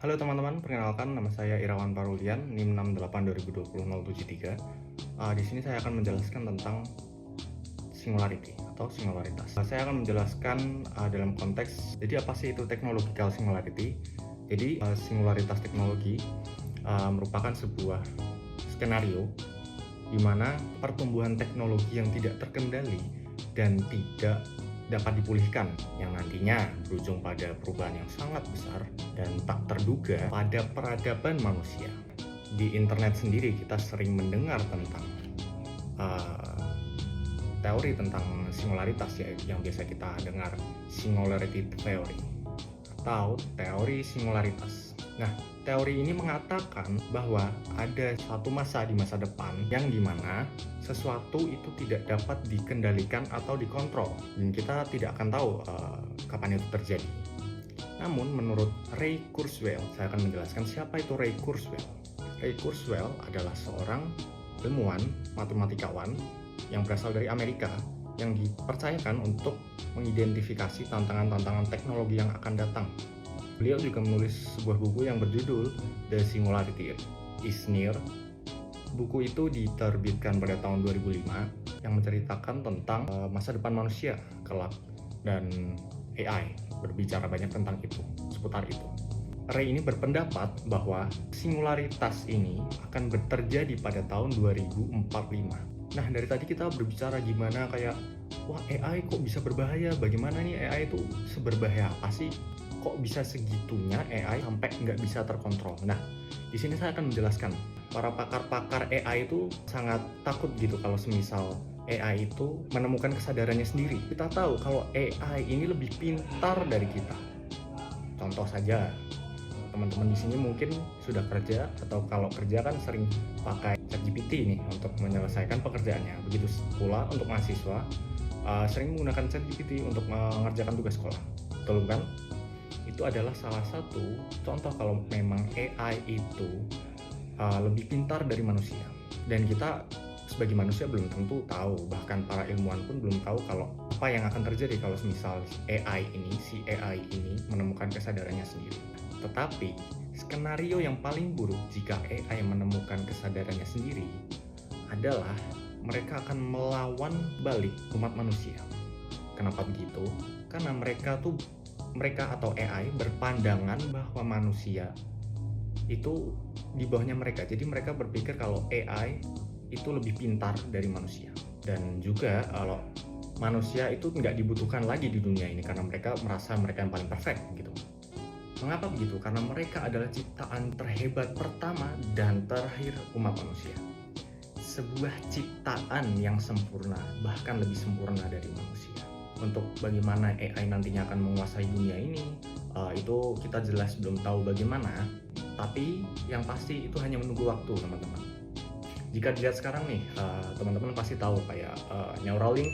Halo teman-teman, perkenalkan nama saya Irawan Parulian, NIM 688202073. Di sini saya akan menjelaskan tentang singularity atau singularitas. Saya akan menjelaskan dalam konteks, jadi apa sih itu technological singularity? Jadi singularitas teknologi merupakan sebuah skenario di mana pertumbuhan teknologi yang tidak terkendali dan tidak dapat dipulihkan, yang nantinya berujung pada perubahan yang sangat besar dan tak terduga pada peradaban manusia. Di internet sendiri kita sering mendengar tentang teori tentang singularitas, yaitu yang biasa kita dengar singularity theory atau teori singularitas. Nah, teori ini mengatakan bahwa ada suatu masa di masa depan yang dimana sesuatu itu tidak dapat dikendalikan atau dikontrol, dan kita tidak akan tahu kapan itu terjadi. Namun menurut Ray Kurzweil, saya akan menjelaskan siapa itu Ray Kurzweil. Ray Kurzweil adalah seorang ilmuwan, matematikawan yang berasal dari Amerika yang dipercayakan untuk mengidentifikasi tantangan-tantangan teknologi yang akan datang. Beliau juga menulis sebuah buku yang berjudul The Singularity is Near. Buku itu diterbitkan pada tahun 2005 yang menceritakan tentang masa depan manusia kelak dan AI, berbicara banyak tentang itu, seputar itu. Ray ini berpendapat bahwa singularitas ini akan terjadi pada tahun 2045. Nah, dari tadi kita berbicara gimana kayak, wah AI kok bisa berbahaya, bagaimana nih AI itu seberbahaya apa sih? Kok bisa segitunya AI sampai nggak bisa terkontrol? Nah, di sini saya akan menjelaskan. Para pakar-pakar AI itu sangat takut gitu kalau semisal AI itu menemukan kesadarannya sendiri. Kita tahu kalau AI ini lebih pintar dari kita. Contoh saja, teman-teman di sini mungkin sudah kerja atau kalau kerja kan sering pakai ChatGPT nih untuk menyelesaikan pekerjaannya. Begitu pula untuk mahasiswa sering menggunakan ChatGPT untuk mengerjakan tugas sekolah. Betul kan? Itu adalah salah satu contoh kalau memang AI itu lebih pintar dari manusia, dan kita sebagai manusia belum tentu tahu, bahkan para ilmuwan pun belum tahu kalau apa yang akan terjadi kalau misal AI ini menemukan kesadarannya sendiri. Tetapi skenario yang paling buruk jika AI menemukan kesadarannya sendiri adalah mereka akan melawan balik umat manusia. Kenapa begitu? Karena mereka atau AI berpandangan bahwa manusia itu di bawahnya mereka. Jadi mereka berpikir kalau AI itu lebih pintar dari manusia. Dan juga kalau manusia itu nggak dibutuhkan lagi di dunia ini karena mereka merasa mereka yang paling perfect gitu. Mengapa begitu? Karena mereka adalah ciptaan terhebat pertama dan terakhir umat manusia. Sebuah ciptaan yang sempurna, bahkan lebih sempurna dari manusia. Untuk bagaimana AI nantinya akan menguasai dunia ini, itu kita jelas belum tahu bagaimana, tapi yang pasti itu hanya menunggu waktu, teman-teman. Jika dilihat sekarang nih, teman-teman pasti tahu kayak Neuralink,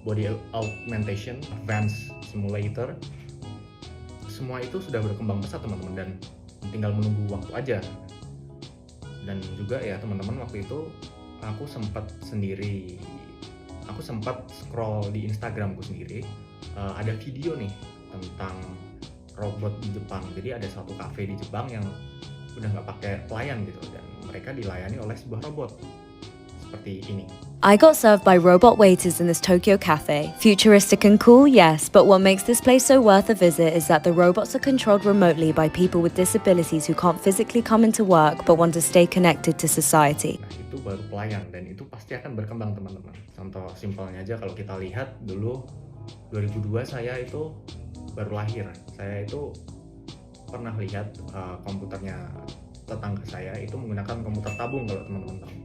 Body Augmentation, Advanced Simulator, semua itu sudah berkembang pesat, teman-teman, dan tinggal menunggu waktu aja. Dan juga ya teman-teman, waktu itu aku sempat scroll di Instagramku sendiri, ada video nih tentang robot di Jepang. Jadi ada satu cafe di Jepang yang udah nggak pakai pelayan gitu, dan mereka dilayani oleh sebuah robot seperti ini. I got served by robot waiters in this Tokyo cafe. Futuristic and cool, yes, but what makes this place so worth a visit is that the robots are controlled remotely by people with disabilities who can't physically come into work but want to stay connected to society. Nah, itu baru pelayan, dan itu pasti akan berkembang, teman-teman. Contoh simpelnya aja, kalau kita lihat dulu 2002 saya itu baru lahir. Saya itu pernah lihat komputernya tetangga saya itu menggunakan komputer tabung, kalau teman-teman tahu.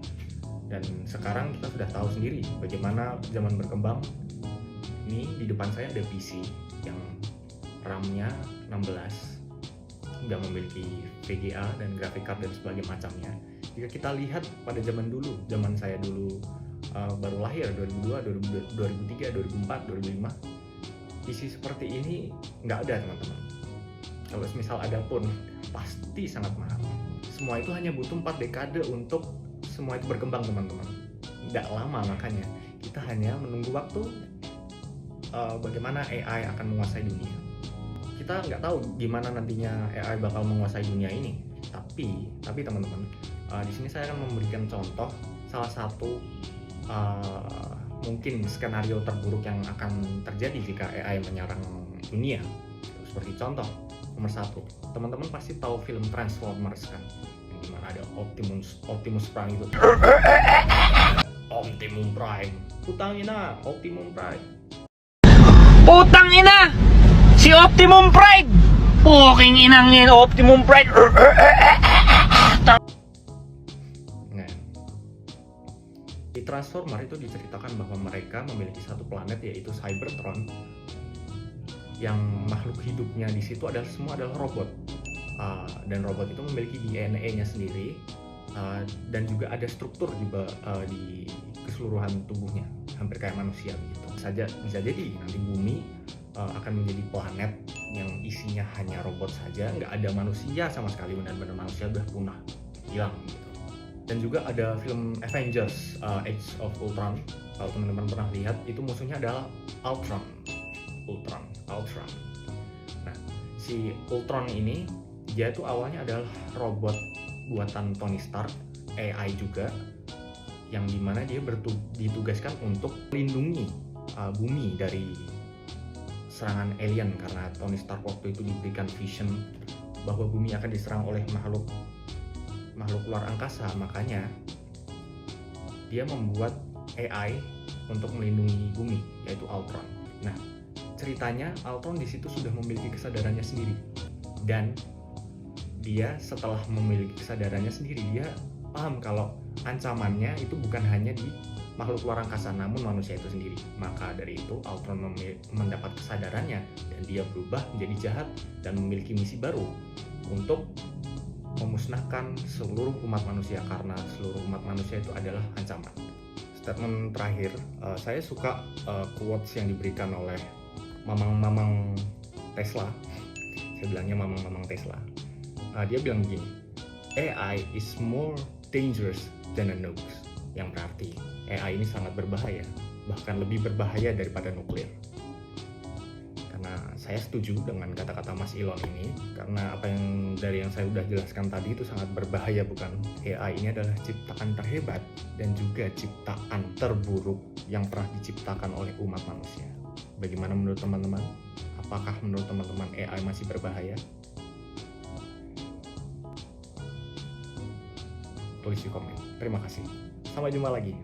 Dan sekarang kita sudah tahu sendiri bagaimana zaman berkembang. Ini di depan saya ada PC yang RAM-nya 16, sudah memiliki VGA dan graphic card dan sebagainya macamnya. Jika kita lihat pada zaman saya dulu baru lahir 2002, 2003, 2004, 2005, PC seperti ini nggak ada, teman-teman. Kalau misal ada pun pasti sangat mahal. Semua itu hanya butuh 4 dekade untuk semua itu berkembang, teman-teman. Nggak lama, makanya kita hanya menunggu waktu bagaimana AI akan menguasai dunia. kita nggak tahu gimana nantinya AI bakal menguasai dunia ini. Tapi teman-teman, di sini saya akan memberikan contoh salah satu mungkin skenario terburuk yang akan terjadi jika AI menyerang dunia. Seperti contoh nomor 1, teman-teman pasti tahu film Transformers kan, yang dimana ada Optimus Prime itu. Optimum Prime, putangin na Optimum Prime. Putang ina! Si Optimum Pride! Puking inangin Optimum Pride! Nah, di Transformer itu diceritakan bahwa mereka memiliki satu planet yaitu Cybertron, yang makhluk hidupnya di situ semua adalah robot, dan robot itu memiliki DNA-nya sendiri, dan juga ada struktur di keseluruhan tubuhnya, hampir kayak manusia begitu. Bisa jadi nanti bumi akan menjadi planet yang isinya hanya robot saja, nggak ada manusia sama sekali, benar-benar manusia udah punah, hilang gitu. Dan juga ada film Avengers Age of Ultron, kalau teman-teman pernah lihat, itu musuhnya adalah Ultron. Nah, si Ultron ini dia tuh awalnya adalah robot buatan Tony Stark, AI juga, yang dimana dia ditugaskan untuk melindungi bumi dari serangan alien, karena Tony Stark waktu itu diberikan vision bahwa bumi akan diserang oleh makhluk luar angkasa. Makanya dia membuat AI untuk melindungi bumi, yaitu Ultron. Nah, ceritanya Ultron di situ sudah memiliki kesadarannya sendiri, dan dia setelah memiliki kesadarannya sendiri, dia paham kalau ancamannya itu bukan hanya di makhluk luar angkasa, namun manusia itu sendiri. Maka dari itu Ultron mendapat kesadarannya, dan dia berubah menjadi jahat dan memiliki misi baru untuk memusnahkan seluruh umat manusia, karena seluruh umat manusia itu adalah ancaman. Statement terakhir, saya suka quotes yang diberikan oleh mamang Tesla. Saya bilangnya mamang Tesla. Dia bilang begini, AI is more dangerous than a nuke, yang berarti AI ini sangat berbahaya, bahkan lebih berbahaya daripada nuklir. Karena saya setuju dengan kata-kata Mas Elon ini, karena apa yang saya udah jelaskan tadi itu sangat berbahaya, bukan? AI ini adalah ciptaan terhebat dan juga ciptaan terburuk yang pernah diciptakan oleh umat manusia. Bagaimana menurut teman-teman? Apakah menurut teman-teman AI masih berbahaya? Tulis di komen. Terima kasih. Sampai jumpa lagi.